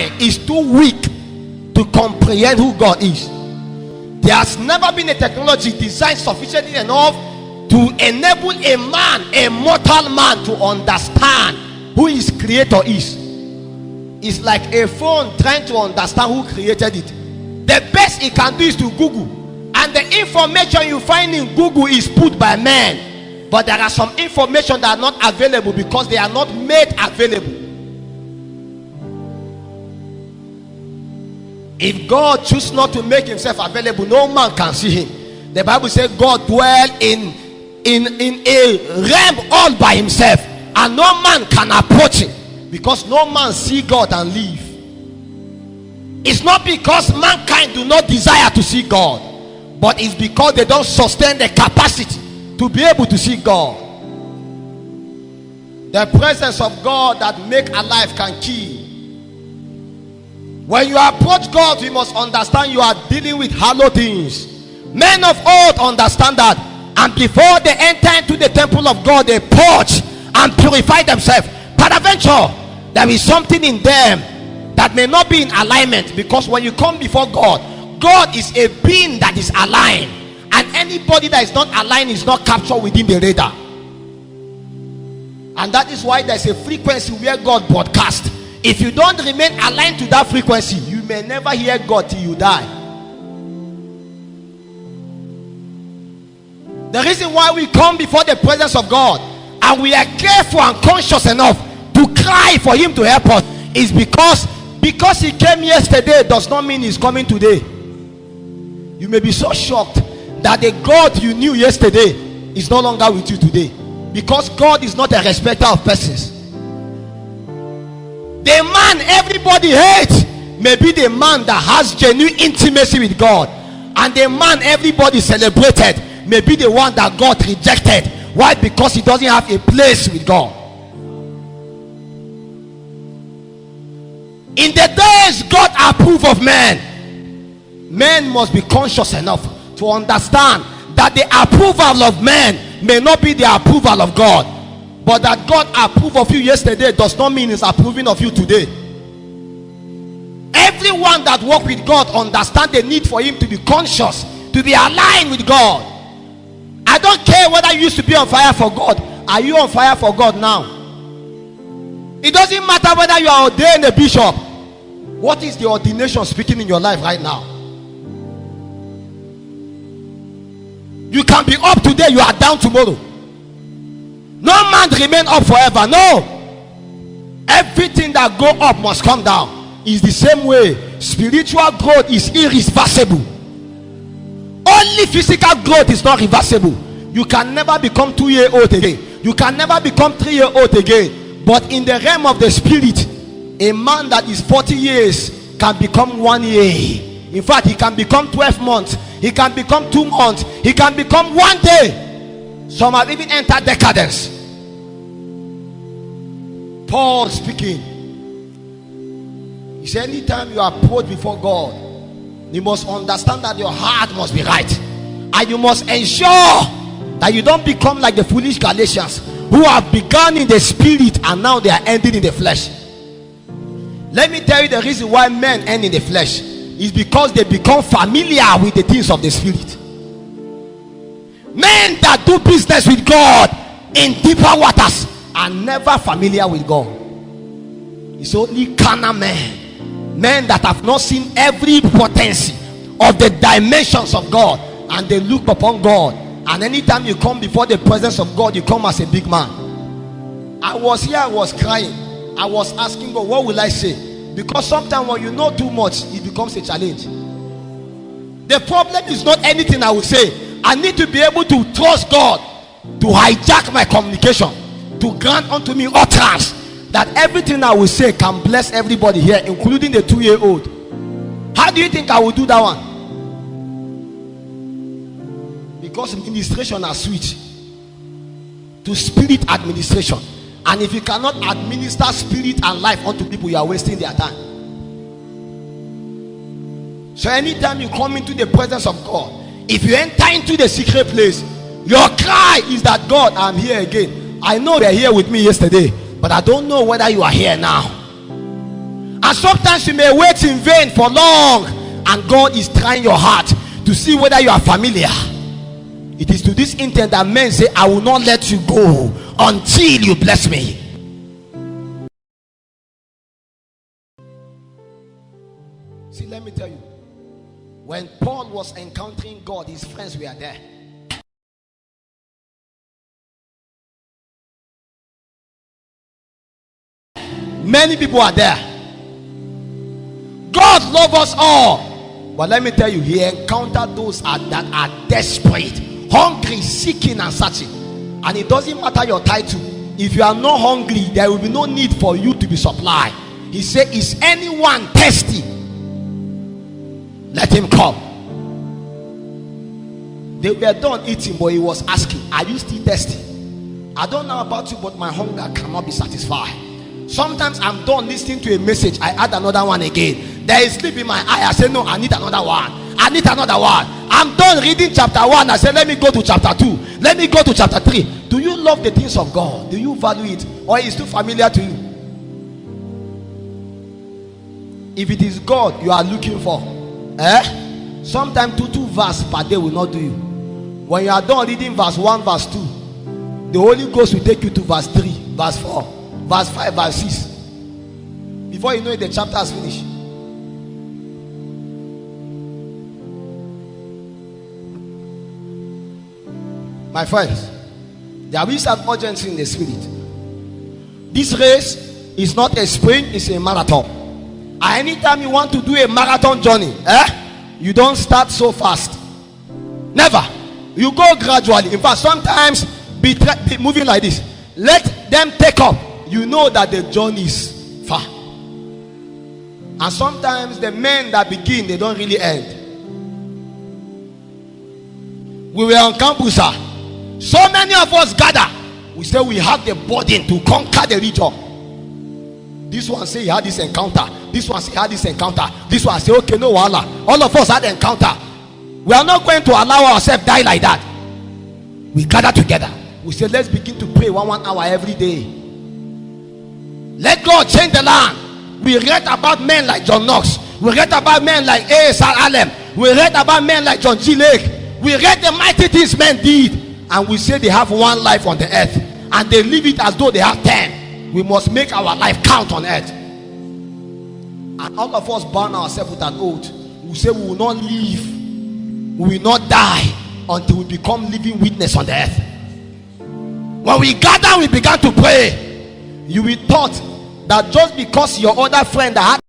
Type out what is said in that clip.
mind is too weak to comprehend who God is. There has never been a technology designed sufficiently enough to enable a man, a mortal man, to understand who his creator is. It's like a phone trying to understand who created it. The best it can do is to Google, and the information you find in Google is put by men, but there are some information that are not available because they are not made available. If God chooses not to make himself available, no man can see him. The Bible says God dwells in a realm all by himself, and no man can approach him, because no man see God and live. It's not because mankind do not desire to see God, but it's because they don't sustain the capacity to be able to see God. The presence of God that make alive can kill. When you approach God, you must understand you are dealing with hallowed things. Men of old understand that, and before they enter into the temple of God, they purge and purify themselves. Peradventure, there is something in them that may not be in alignment, because when you come before God, God is a being that is aligned, and anybody that is not aligned is not captured within the radar. And that is why there's a frequency where God broadcasts. If you don't remain aligned to that frequency, you may never hear God till you die. The reason why we come before the presence of God and we are careful and conscious enough to cry for him to help us is because he came yesterday does not mean he's coming today. You may be so shocked that the God you knew yesterday is no longer with you today, because God is not a respecter of persons. The man everybody hates may be the man that has genuine intimacy with God, and the man everybody celebrated may be the one that God rejected. Why? Because he doesn't have a place with God. In the days God approves of men must be conscious enough to understand that the approval of men may not be the approval of God. But that God approved of you yesterday does not mean he's approving of you today. Everyone that walks with God understands the need for him to be conscious, to be aligned with God. I don't care whether you used to be on fire for God. Are you on fire for God now? It doesn't matter whether you are ordained a bishop. What is the ordination speaking in your life right now? You can be up today, you are down tomorrow. No man remain up forever. No. Everything that go up must come down. It's the same way spiritual growth is irreversible. Only physical growth is not reversible. You can never become 2-year-old again. You can never become 3-year-old again. But in the realm of the spirit, a man that is 40 years can become 1 year. In fact, he can become 12 months. He can become 2 months. He can become 1 day. Some have even entered decadence. Paul speaking, he said, anytime you approach before God, you must understand that your heart must be right, and you must ensure that you don't become like the foolish Galatians who have begun in the spirit and now they are ending in the flesh. Let me tell you the reason why men end in the flesh is because they become familiar with the things of the spirit. Men that do business with God in deeper waters are never familiar with God. It's only carnal men that have not seen every potency of the dimensions of God, and they look upon God. And anytime you come before the presence of God, you come as a big man. I was here, I was crying. I was asking God, what will I say? Because sometimes when you know too much, it becomes a challenge. The problem is not anything I will say. I need to be able to trust God to hijack my communication, to grant unto me utterance, that everything I will say can bless everybody here, including the 2-year-old. How do you think I will do that one? Because administration has switched to spirit administration. And if you cannot administer spirit and life unto people, you are wasting their time. So anytime you come into the presence of God, if you enter into the secret place, your cry is that, God, I'm here again. I know they're here with me yesterday, but I don't know whether you are here now. And And sometimes you may wait in vain for long, and God is trying your heart to see whether you are familiar. It is to this intent that men say, I will not let you go until you bless me. See, let me tell you, when Paul was encountering God, his friends were there. Many people are there. God loves us all, but let me tell you, he encountered those that are desperate, hungry, seeking and searching. And it doesn't matter your title. If you are not hungry, there will be no need for you to be supplied. He said, is anyone thirsty? Let him come. They were done eating, but he was asking, are you still thirsty? I don't know about you, but my hunger cannot be satisfied. Sometimes I'm done listening to a message, I add another one again. There is sleep in my eye, I say, no, I need another one. I need another one. I'm done reading chapter 1, I say, let me go to chapter 2. Let me go to chapter 3. Do you love the things of God? Do you value it? Or is it too familiar to you? If it is God you are looking for, sometimes two verses per day will not do you. When you are done reading verse 1, verse 2, the Holy Ghost will take you to verse 3, verse 4, verse 5, verse 6. Before you know it, the chapter has finished. My friends, there is an urgency in the spirit. This race is not a sprint, it's a marathon. And anytime you want to do a marathon journey, you don't start so fast. Never. You go gradually. In fact, sometimes be moving like this. Let them take up. You know that the journey is far. And sometimes the men that begin, they don't really end. We were on campus. So many of us gather. We say we have the burden to conquer the region. This one say he had this encounter. This one say he had this encounter. This one say, okay, no wala. All of us had an encounter. We are not going to allow ourselves die like that. We gather together. We say, let's begin to pray 1 hour every day. Let God change the land. We read about men like John Knox. We read about men like A.S. Alem. We read about men like John G. Lake. We read the mighty things men did. And we say they have one life on the earth, and they live it as though they have 10. We must make our life count on earth. And all of us burn ourselves with an oath. We say we will not live, we will not die until we become living witness on the earth. When we gather, we began to pray. You will thought that just because your other friend that had